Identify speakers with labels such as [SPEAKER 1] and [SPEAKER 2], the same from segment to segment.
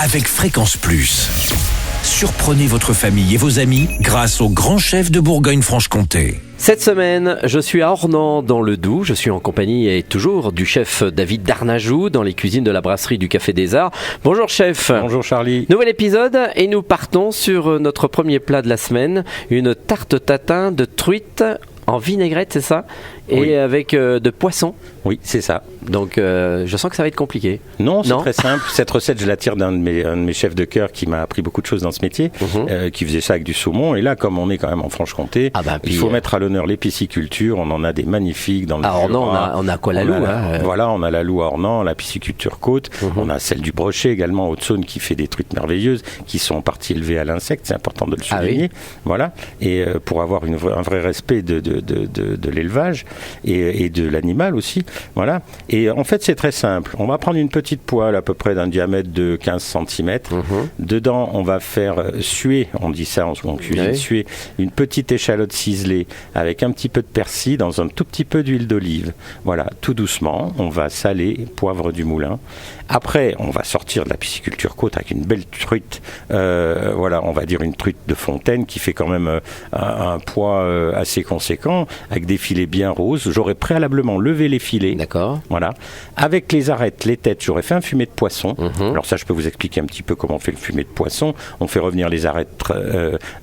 [SPEAKER 1] avec Fréquence Plus. Surprenez votre famille et vos amis grâce au grand chef de Bourgogne-Franche-Comté.
[SPEAKER 2] Cette semaine, je suis à Ornans dans le Doubs. Je suis en compagnie et toujours du chef David Darnajou dans les cuisines de la brasserie du Café des Arts. Bonjour chef.
[SPEAKER 3] Bonjour Charlie.
[SPEAKER 2] Nouvel épisode et nous partons sur notre premier plat de la semaine, une tarte tatin de truite en vinaigrette, c'est ça? Et
[SPEAKER 3] oui.
[SPEAKER 2] avec de poisson.
[SPEAKER 3] Oui, c'est ça.
[SPEAKER 2] Donc je sens que ça va être compliqué.
[SPEAKER 3] Non, c'est très simple. Cette recette, je la tire d'un de mes chefs de cœur qui m'a appris beaucoup de choses dans ce métier, qui faisait ça avec du saumon. Et là, comme on est quand même en Franche-Comté, il faut mettre à l'honneur les piscicultures. On en a des magnifiques dans le
[SPEAKER 2] Ornans, on a quoi, la Loue
[SPEAKER 3] Voilà, on a la Loue à Ornans, la pisciculture Côte. On a celle du Brochet également, Haute-Saône, qui fait des truites merveilleuses, qui sont en partie élevées à l'insecte. C'est important de le souligner. Voilà. Et pour avoir un vrai respect de l'élevage et de l'animal aussi. Voilà. Et en fait, c'est très simple. On va prendre une petite poêle à peu près d'un diamètre de 15 cm. Dedans, on va faire suer, on dit ça en cuisine, suer une petite échalote ciselée avec un petit peu de persil dans un tout petit peu d'huile d'olive. Voilà, tout doucement. On va saler, poivre du moulin. Après, on va sortir de la pisciculture Côte avec une belle truite. Voilà, on va dire une truite de fontaine qui fait quand même un poids assez conséquent, avec des filets bien roses. J'aurais préalablement levé les filets.
[SPEAKER 2] D'accord.
[SPEAKER 3] Voilà. Avec les arêtes, les têtes, j'aurais fait un fumet de poisson. Alors ça, je peux vous expliquer un petit peu comment on fait le fumet de poisson. On fait revenir les arêtes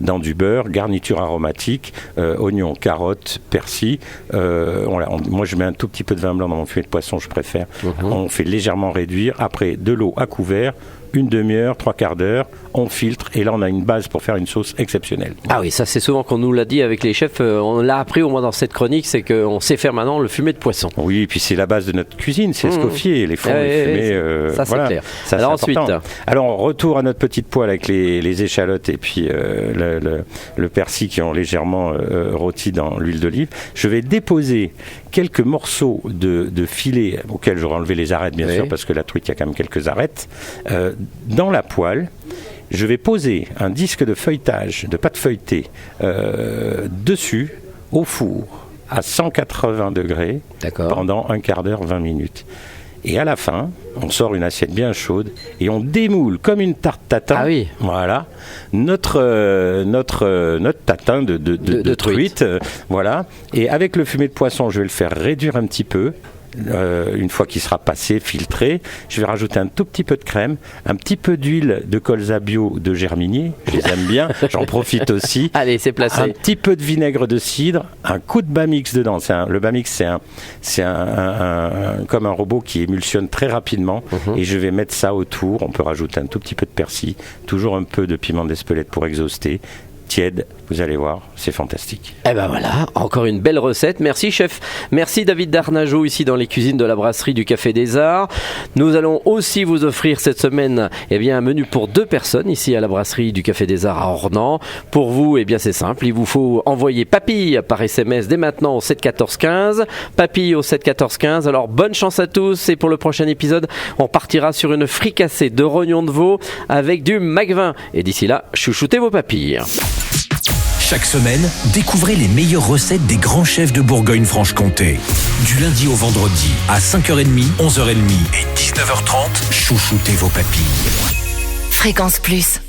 [SPEAKER 3] dans du beurre, garniture aromatique, oignons, carottes, persil. Moi, je mets un tout petit peu de vin blanc dans mon fumet de poisson, je préfère. On fait légèrement réduire. Après, de l'eau à couvert, une demi-heure, 3/4 d'heure, on filtre et là on a une base pour faire une sauce exceptionnelle.
[SPEAKER 2] Ah oui, ça c'est souvent qu'on nous l'a dit avec les chefs, on l'a appris au moins dans cette chronique, c'est qu'on sait faire maintenant le fumet de poisson.
[SPEAKER 3] Oui, et puis c'est la base de notre cuisine, c'est Escoffier, les fonds, les fumées.
[SPEAKER 2] Ça
[SPEAKER 3] voilà.
[SPEAKER 2] c'est clair.
[SPEAKER 3] Ça,
[SPEAKER 2] alors
[SPEAKER 3] c'est
[SPEAKER 2] ensuite
[SPEAKER 3] Alors retour à notre petite poêle avec les échalotes et puis le persil qui ont légèrement rôti dans l'huile d'olive. Je vais déposer quelques morceaux de filet auxquels j'aurai enlevé les arêtes bien sûr, parce que la truite il y a quand même quelques arêtes, dans la poêle. Je vais poser un disque de feuilletage, de pâte feuilletée, dessus, au four, à 180 degrés, pendant 1/4 d'heure, 20 minutes. Et à la fin, on sort une assiette bien chaude et on démoule comme une tarte tatin. Ah oui. Voilà. Notre tatin de truite. Voilà. Et avec le fumet de poisson, je vais le faire réduire un petit peu. Une fois qu'il sera passé, filtré, je vais rajouter un tout petit peu de crème, un petit peu d'huile de colza bio de Germinier, je les aime bien, j'en profite aussi.
[SPEAKER 2] Allez, c'est placé.
[SPEAKER 3] Un petit peu de vinaigre de cidre, un coup de Bamix dedans. Le Bamix, c'est comme un robot qui émulsionne très rapidement. Et je vais mettre ça autour. On peut rajouter un tout petit peu de persil, toujours un peu de piment d'Espelette pour exhauster. Tiède, vous allez voir, c'est fantastique.
[SPEAKER 2] Et ben voilà, encore une belle recette. Merci chef. Merci David Darnajou ici dans les cuisines de la brasserie du Café des Arts. Nous allons aussi vous offrir cette semaine un menu pour 2 personnes ici à la brasserie du Café des Arts à Ornans. Pour vous, c'est simple, il vous faut envoyer papille par SMS dès maintenant au 7 14 15. Papille au 7 14 15. Alors bonne chance à tous et pour le prochain épisode, on partira sur une fricassée de rognons de veau avec du Macvin. Et d'ici là, chouchoutez vos papilles.
[SPEAKER 1] Chaque semaine, découvrez les meilleures recettes des grands chefs de Bourgogne-Franche-Comté. Du lundi au vendredi, à 5h30, 11h30 et 19h30, chouchoutez vos papilles.
[SPEAKER 4] Fréquence Plus.